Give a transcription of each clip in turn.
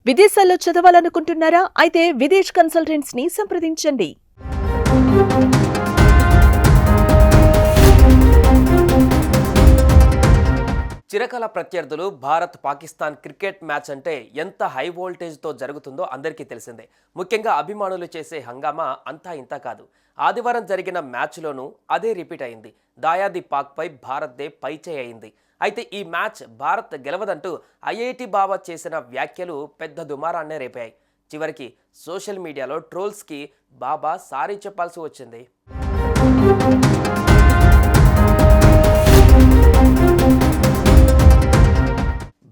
విదేశాల్లో చదవాలనుకుంటున్నారా? అయితే విదేశ్ కన్సల్టెంట్స్ ని సంప్రదించండి. చిరకాల ప్రత్యర్థులు భారత్ పాకిస్తాన్ క్రికెట్ మ్యాచ్ అంటే ఎంత హై వోల్టేజ్తో జరుగుతుందో అందరికీ తెలిసిందే. ముఖ్యంగా అభిమానులు చేసే హంగామా అంతా ఇంత కాదు. ఆదివారం జరిగిన మ్యాచ్లోనూ అదే రిపీట్ అయింది. దాయాది పాక్పై భారత్దే పైచేయి అయింది. అయితే ఈ మ్యాచ్ భారత్ గెలవదంటూ ఐఐటి బాబా చేసిన వ్యాఖ్యలు పెద్ద దుమారాన్నే రేపాయి. చివరికి సోషల్ మీడియాలో ట్రోల్స్కి బాబా సారీ చెప్పాల్సి వచ్చింది.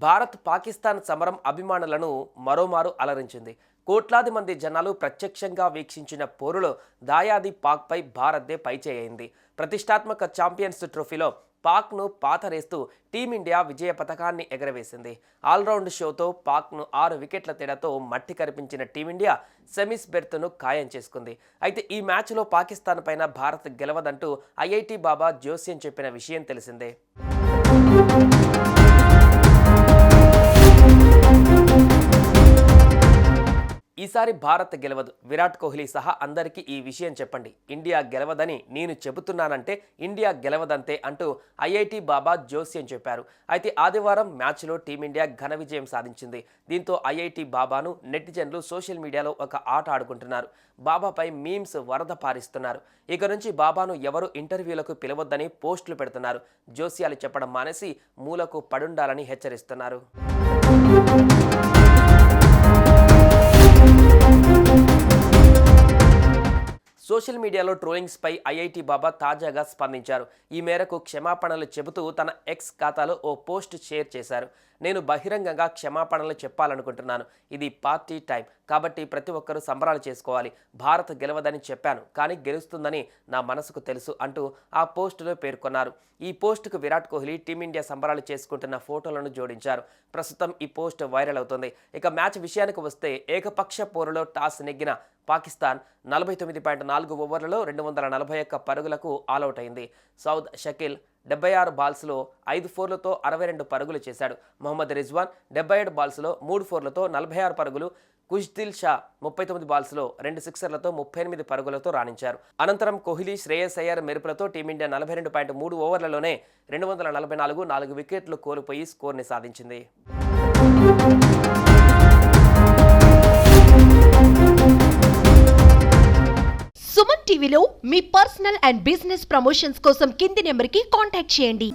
భారత్ పాకిస్తాన్ సమరం అభిమానులను మరోమారు అలరించింది. కోట్లాది మంది జనాలు ప్రత్యక్షంగా వీక్షించిన పోరులో దాయాది పాక్పై భారత్దే పైచేయింది. ప్రతిష్టాత్మక ఛాంపియన్స్ ట్రోఫీలో పాక్ను పాతరేస్తూ టీమిండియా విజయ పథకాన్ని ఎగరవేసింది. ఆల్రౌండ్ షోతో పాక్ను 6 వికెట్ల తేడాతో మట్టి కరిపించిన టీమిండియా సెమీస్ బెర్త్ను ఖాయం చేసుకుంది. అయితే ఈ మ్యాచ్లో పాకిస్తాన్ పైన భారత్ గెలవదంటూ ఐఐటి బాబా జోస్యం చెప్పిన విషయం తెలిసిందే. ఈసారి భారత్ గెలవదు, విరాట్ కోహ్లీ సహా అందరికీ ఈ విషయం చెప్పండి. ఇండియా గెలవదని నేను చెబుతున్నానంటే ఇండియా గెలవదంతే అంటూ ఐఐటి బాబా జోస్యం చెప్పారు. అయితే ఆదివారం మ్యాచ్లో టీమిండియా ఘన విజయం సాధించింది. దీంతో ఐఐటి బాబాను నెటిజన్లు సోషల్ మీడియాలో ఒక ఆట ఆడుకుంటున్నారు. బాబాపై మీమ్స్ వరద పారిస్తున్నారు. ఇక నుంచి బాబాను ఎవరు ఇంటర్వ్యూలకు పిలవద్దని పోస్టులు పెడుతున్నారు. జోస్యాలు చెప్పడం మానేసి మూలకు పడుండాలని హెచ్చరిస్తున్నారు. సోషల్ మీడియాలో ట్రోలింగ్స్పై ఐఐటి బాబా తాజాగా స్పందించారు. ఈ మేరకు క్షమాపణలు చెబుతూ తన ఎక్స్ ఖాతాలో ఓ పోస్ట్ షేర్ చేశారు. నేను బహిరంగంగా క్షమాపణలు చెప్పాలనుకుంటున్నాను. ఇది పార్టీ టైం కాబట్టి ప్రతి ఒక్కరూ సంబరాలు చేసుకోవాలి. భారత్ గెలవదని చెప్పాను, కానీ గెలుస్తుందని నా మనసుకు తెలుసు అంటూ ఆ పోస్టులో పేర్కొన్నారు. ఈ పోస్టుకు విరాట్ కోహ్లీ టీమిండియా సంబరాలు చేసుకుంటున్న ఫోటోలను జోడించారు. ప్రస్తుతం ఈ పోస్ట్ వైరల్ అవుతుంది. ఇక మ్యాచ్ విషయానికి వస్తే ఏకపక్ష పోరులో టాస్ నెగ్గిన పాకిస్తాన్ 49.4 ఓవర్లలో 241 పరుగులకు ఆలౌట్ అయింది. సౌద్ షకీల్ 76 బాల్స్లో 5 ఫోర్లతో 62 పరుగులు చేశాడు. మొహమ్మద్ రిజ్వాన్ 77 బాల్స్లో 3 ఫోర్లతో 46 పరుగులు, కుష్దిల్ షా 39 బాల్స్లో 2 సిక్సర్లతో 38 పరుగులతో రాణించారు. అనంతరం కోహ్లీ, శ్రేయస్ అయ్యర్ మెరుపులతో టీమిండియా 42.3 ఓవర్లలోనే 244 4 వికెట్లు కోల్పోయి స్కోర్ని సాధించింది. సుమన్ టీవీలో మీ పర్సనల్ అండ్ బిజినెస్ ప్రమోషన్స్ కోసం కింది నెంబర్కి కాంటాక్ట్ చేయండి.